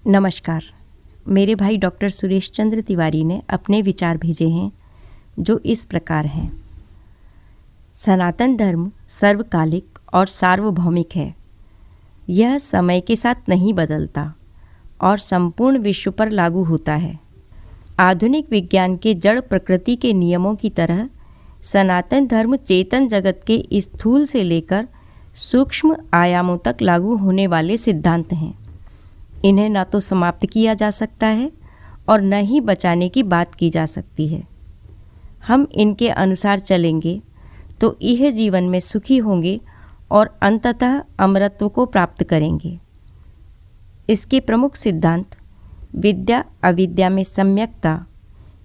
नमस्कार। मेरे भाई डॉक्टर सुरेश चंद्र तिवारी ने अपने विचार भेजे हैं जो इस प्रकार हैं। सनातन धर्म सर्वकालिक और सार्वभौमिक है। यह समय के साथ नहीं बदलता और संपूर्ण विश्व पर लागू होता है। आधुनिक विज्ञान के जड़ प्रकृति के नियमों की तरह सनातन धर्म चेतन जगत के स्थूल से लेकर सूक्ष्म आयामों तक लागू होने वाले सिद्धांत हैं। इन्हें न तो समाप्त किया जा सकता है और न ही बचाने की बात की जा सकती है। हम इनके अनुसार चलेंगे तो यह जीवन में सुखी होंगे और अंततः अमरत्व को प्राप्त करेंगे। इसके प्रमुख सिद्धांत विद्या अविद्या में सम्यकता,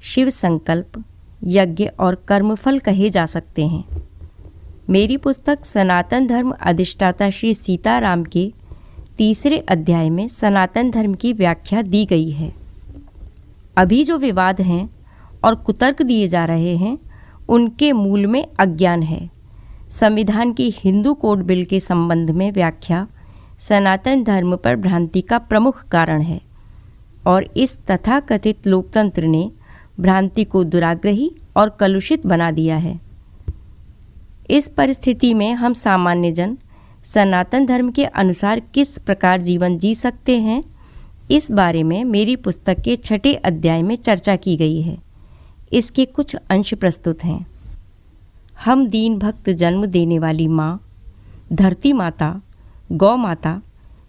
शिव संकल्प, यज्ञ और कर्मफल कहे जा सकते हैं। मेरी पुस्तक सनातन धर्म अधिष्ठाता श्री सीताराम के 3 अध्याय में सनातन धर्म की व्याख्या दी गई है। अभी जो विवाद हैं और कुतर्क दिए जा रहे हैं उनके मूल में अज्ञान है। संविधान की हिंदू कोड बिल के संबंध में व्याख्या सनातन धर्म पर भ्रांति का प्रमुख कारण है और इस तथाकथित लोकतंत्र ने भ्रांति को दुराग्रही और कलुषित बना दिया है। इस परिस्थिति में हम सामान्य जन सनातन धर्म के अनुसार किस प्रकार जीवन जी सकते हैं, इस बारे में मेरी पुस्तक के 6 अध्याय में चर्चा की गई है। इसके कुछ अंश प्रस्तुत हैं। हम दीन भक्त जन्म देने वाली माँ, धरती माता, गौ माता,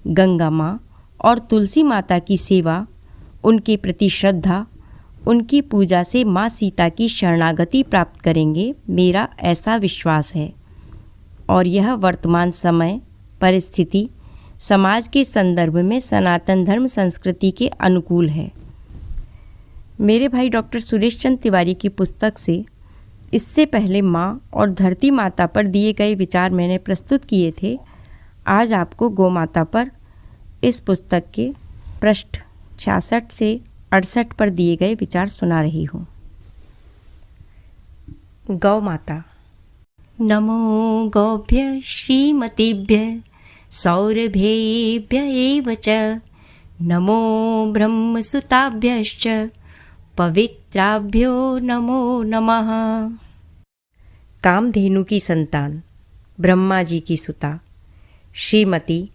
गंगा माँ और तुलसी माता की सेवा, उनके प्रति श्रद्धा, उनकी पूजा से माँ सीता की शरणागति प्राप्त करेंगे, मेरा ऐसा विश्वास है। और यह वर्तमान समय, परिस्थिति, समाज के संदर्भ में सनातन धर्म संस्कृति के अनुकूल है। मेरे भाई डॉक्टर सुरेश चंद्र तिवारी की पुस्तक से इससे पहले माँ और धरती माता पर दिए गए विचार मैंने प्रस्तुत किए थे। आज आपको गौ माता पर इस पुस्तक के पृष्ठ 66 से 68 पर दिए गए विचार सुना रही हूँ। गौ माता। नमो गौभ्य श्रीमतीभ्य सौरभेभ्य एव च। नमो ब्रह्मसुताभ्यश्च पवित्राभ्यो नमो नमः। कामधेनु की संतान, ब्रह्मा जी की सुता, श्रीमती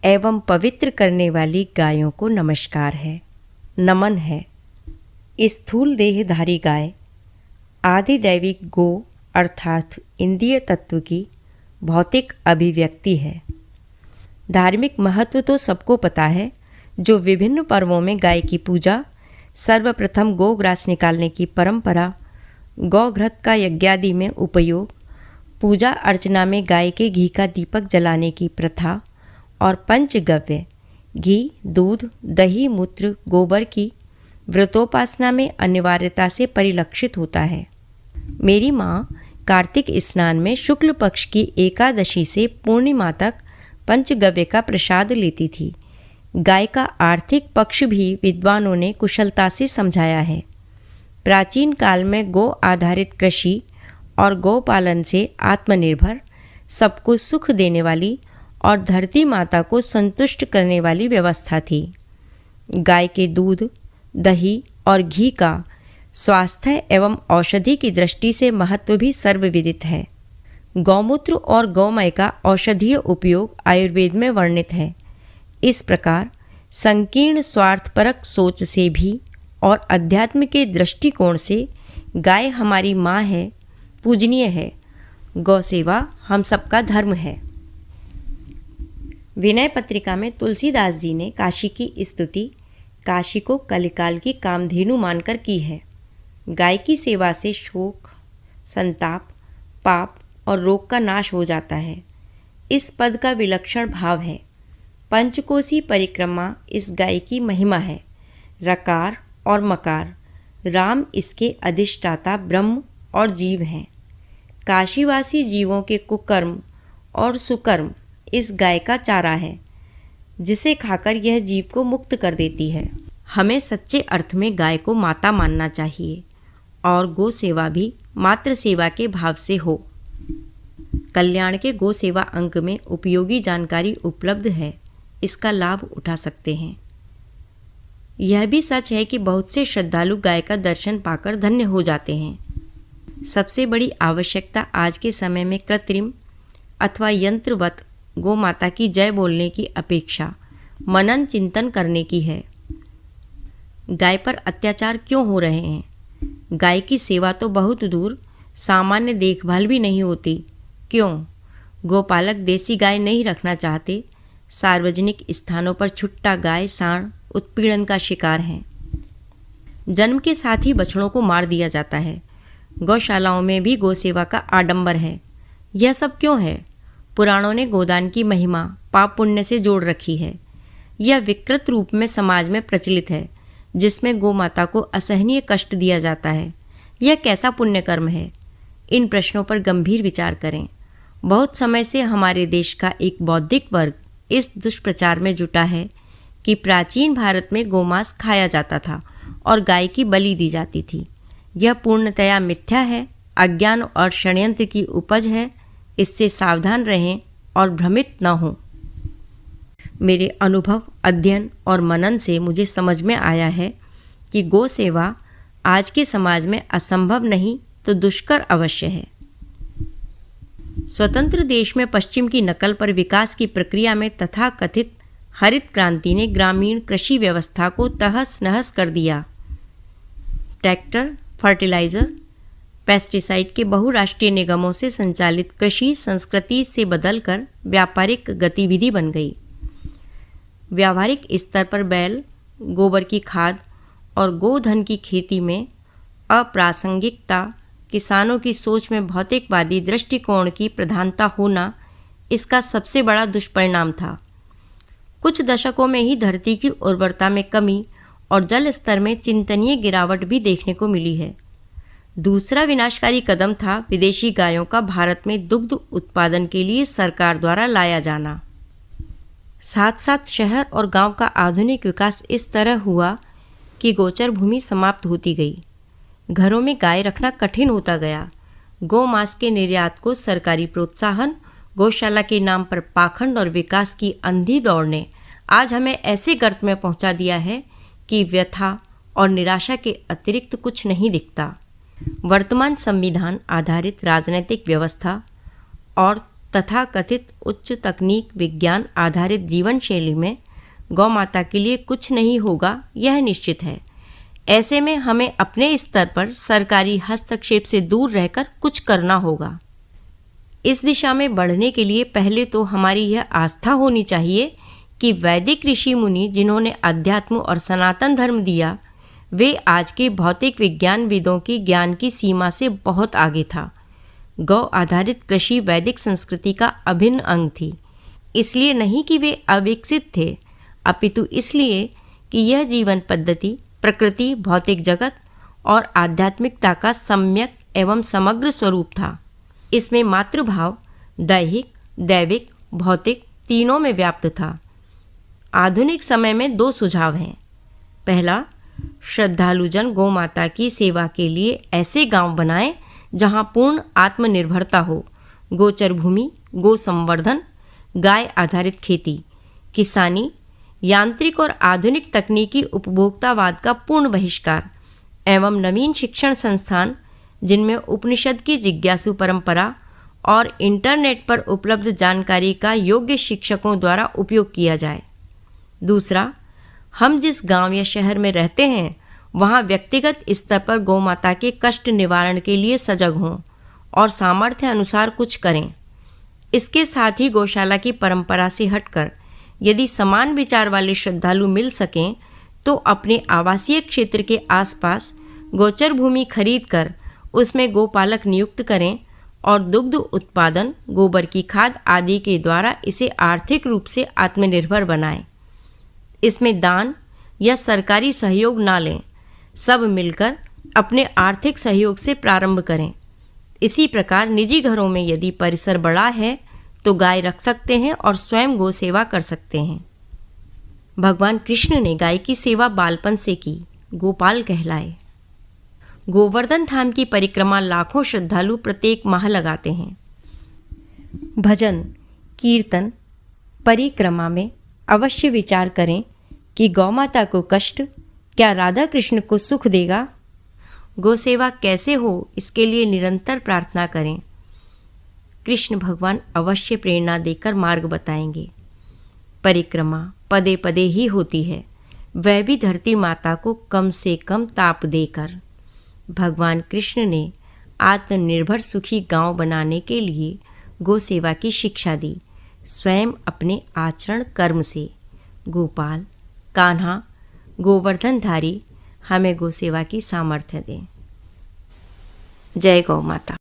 एवं पवित्र करने वाली गायों को नमस्कार है, नमन है। स्थूल देहधारी गाय आदिदैविक गो अर्थात इंद्रिय तत्व की भौतिक अभिव्यक्ति है। धार्मिक महत्व तो सबको पता है। जो विभिन्न पर्वों में गाय की पूजा, सर्वप्रथम गोग्रास निकालने की परंपरा, गौघृत का यज्ञादि में उपयोग, पूजा अर्चना में गाय के घी का दीपक जलाने की प्रथा और पंचगव्य घी, दूध, दही, मूत्र, गोबर की व्रतोपासना में अनिवार्यता से परिलक्षित होता है। मेरी माँ कार्तिक स्नान में शुक्ल पक्ष की एकादशी से पूर्णिमा तक पंचगव्य का प्रसाद लेती थी। गाय का आर्थिक पक्ष भी विद्वानों ने कुशलता से समझाया है। प्राचीन काल में गो आधारित कृषि और गौपालन से आत्मनिर्भर, सबको सुख देने वाली और धरती माता को संतुष्ट करने वाली व्यवस्था थी। गाय के दूध, दही और घी का स्वास्थ्य एवं औषधि की दृष्टि से महत्व भी सर्वविदित है। गौमूत्र और गौमय का औषधीय उपयोग आयुर्वेद में वर्णित है। इस प्रकार संकीर्ण स्वार्थपरक सोच से भी और अध्यात्म के दृष्टिकोण से गाय हमारी माँ है, पूजनीय है। गौ सेवा हम सबका धर्म है। विनय पत्रिका में तुलसीदास जी ने काशी की स्तुति काशी को कलिकाल की कामधेनु मानकर की है। गाय की सेवा से शोक, संताप, पाप और रोग का नाश हो जाता है। इस पद का विलक्षण भाव है। पंचकोसी परिक्रमा इस गाय की महिमा है। रकार और मकार, राम इसके अधिष्ठाता ब्रह्म और जीव हैं। काशीवासी जीवों के कुकर्म और सुकर्म इस गाय का चारा है, जिसे खाकर यह जीव को मुक्त कर देती है। हमें सच्चे अर्थ में गाय को माता मानना चाहिए और गो सेवा भी मातृ सेवा के भाव से हो। कल्याण के गो सेवा अंक में उपयोगी जानकारी उपलब्ध है, इसका लाभ उठा सकते हैं। यह भी सच है कि बहुत से श्रद्धालु गाय का दर्शन पाकर धन्य हो जाते हैं। सबसे बड़ी आवश्यकता आज के समय में कृत्रिम अथवा यंत्रवत गौ माता की जय बोलने की अपेक्षा मनन चिंतन करने की है। गाय पर अत्याचार क्यों हो रहे हैं? गाय की सेवा तो बहुत दूर, सामान्य देखभाल भी नहीं होती। क्यों? गोपालक देसी गाय नहीं रखना चाहते। सार्वजनिक स्थानों पर छुट्टा गाय सांड उत्पीड़न का शिकार हैं। जन्म के साथ ही बछड़ों को मार दिया जाता है। गौशालाओं में भी गौ सेवा का आडंबर है। यह सब क्यों है? पुराणों ने गोदान की महिमा पाप पुण्य से जोड़ रखी है। यह विकृत रूप में समाज में प्रचलित है, जिसमें गौ माता को असहनीय कष्ट दिया जाता है। यह कैसा पुण्य कर्म है? इन प्रश्नों पर गंभीर विचार करें। बहुत समय से हमारे देश का एक बौद्धिक वर्ग इस दुष्प्रचार में जुटा है कि प्राचीन भारत में गोमांस खाया जाता था और गाय की बलि दी जाती थी। यह पूर्णतया मिथ्या है, अज्ञान और षड्यंत्र की उपज है। इससे सावधान रहें और भ्रमित न हों। मेरे अनुभव, अध्ययन और मनन से मुझे समझ में आया है कि गौ सेवा आज के समाज में असंभव नहीं तो दुष्कर अवश्य है। स्वतंत्र देश में पश्चिम की नकल पर विकास की प्रक्रिया में तथाकथित हरित क्रांति ने ग्रामीण कृषि व्यवस्था को तहस नहस कर दिया। ट्रैक्टर, फर्टिलाइजर, पेस्टिसाइड के बहुराष्ट्रीय निगमों से संचालित कृषि संस्कृति से बदलकर व्यापारिक गतिविधि बन गई। व्यावहारिक स्तर पर बैल, गोबर की खाद और गोधन की खेती में अप्रासंगिकता, किसानों की सोच में भौतिकवादी दृष्टिकोण की प्रधानता होना इसका सबसे बड़ा दुष्परिणाम था। कुछ दशकों में ही धरती की उर्वरता में कमी और जल स्तर में चिंतनीय गिरावट भी देखने को मिली है। दूसरा विनाशकारी कदम था विदेशी गायों का भारत में दुग्ध उत्पादन के लिए सरकार द्वारा लाया जाना। साथ साथ शहर और गांव का आधुनिक विकास इस तरह हुआ कि गोचर भूमि समाप्त होती गई। घरों में गाय रखना कठिन होता गया। गौ मांस के निर्यात को सरकारी प्रोत्साहन, गौशाला के नाम पर पाखंड और विकास की अंधी दौड़ ने आज हमें ऐसे गर्त में पहुंचा दिया है कि व्यथा और निराशा के अतिरिक्त कुछ नहीं दिखता। वर्तमान संविधान आधारित राजनीतिक व्यवस्था और तथाकथित उच्च तकनीक विज्ञान आधारित जीवन शैली में गौ माता के लिए कुछ नहीं होगा, यह निश्चित है। ऐसे में हमें अपने स्तर पर सरकारी हस्तक्षेप से दूर रहकर कुछ करना होगा। इस दिशा में बढ़ने के लिए पहले तो हमारी यह आस्था होनी चाहिए कि वैदिक ऋषि मुनि जिन्होंने अध्यात्म और सनातन धर्म दिया, वे आज के भौतिक विज्ञानविदों की ज्ञान की सीमा से बहुत आगे था। गौ आधारित कृषि वैदिक संस्कृति का अभिन्न अंग थी। इसलिए नहीं कि वे अविकसित थे, अपितु इसलिए कि यह जीवन पद्धति प्रकृति, भौतिक जगत और आध्यात्मिकता का सम्यक एवं समग्र स्वरूप था। इसमें मातृभाव दैहिक, दैविक, भौतिक तीनों में व्याप्त था। आधुनिक समय में दो सुझाव हैं। पहला, श्रद्धालुजन गौ माता की सेवा के लिए ऐसे गांव बनाएं जहां पूर्ण आत्मनिर्भरता हो। गोचर भूमि, गो संवर्धन, गाय आधारित खेती, किसानी, यांत्रिक और आधुनिक तकनीकी उपभोक्तावाद का पूर्ण बहिष्कार एवं नवीन शिक्षण संस्थान जिनमें उपनिषद की जिज्ञासु परंपरा और इंटरनेट पर उपलब्ध जानकारी का योग्य शिक्षकों द्वारा उपयोग किया जाए। दूसरा, हम जिस गांव या शहर में रहते हैं वहां व्यक्तिगत स्तर पर गौ माता के कष्ट निवारण के लिए सजग हों और सामर्थ्य अनुसार कुछ करें। इसके साथ ही गौशाला की परंपरा से हटकर यदि समान विचार वाले श्रद्धालु मिल सकें तो अपने आवासीय क्षेत्र के आसपास गोचर भूमि खरीद कर उसमें गोपालक नियुक्त करें और दुग्ध उत्पादन, गोबर की खाद आदि के द्वारा इसे आर्थिक रूप से आत्मनिर्भर बनाएं। इसमें दान या सरकारी सहयोग ना लें, सब मिलकर अपने आर्थिक सहयोग से प्रारंभ करें। इसी प्रकार निजी घरों में यदि परिसर बड़ा है तो गाय रख सकते हैं और स्वयं गौ सेवा कर सकते हैं। भगवान कृष्ण ने गाय की सेवा बालपन से की, गोपाल कहलाए। गोवर्धन धाम की परिक्रमा लाखों श्रद्धालु प्रत्येक माह लगाते हैं। भजन, कीर्तन, परिक्रमा में अवश्य विचार करें कि गौ माता को कष्ट क्या राधा कृष्ण को सुख देगा? गौसेवा कैसे हो, इसके लिए निरंतर प्रार्थना करें। कृष्ण भगवान अवश्य प्रेरणा देकर मार्ग बताएंगे। परिक्रमा पदे पदे ही होती है, वह भी धरती माता को कम से कम ताप देकर। भगवान कृष्ण ने आत्मनिर्भर सुखी गांव बनाने के लिए गौसेवा की शिक्षा दी, स्वयं अपने आचरण कर्म से। गोपाल, कान्हा, गोवर्धनधारी हमें गौसेवा की सामर्थ्य दें। जय गौ माता।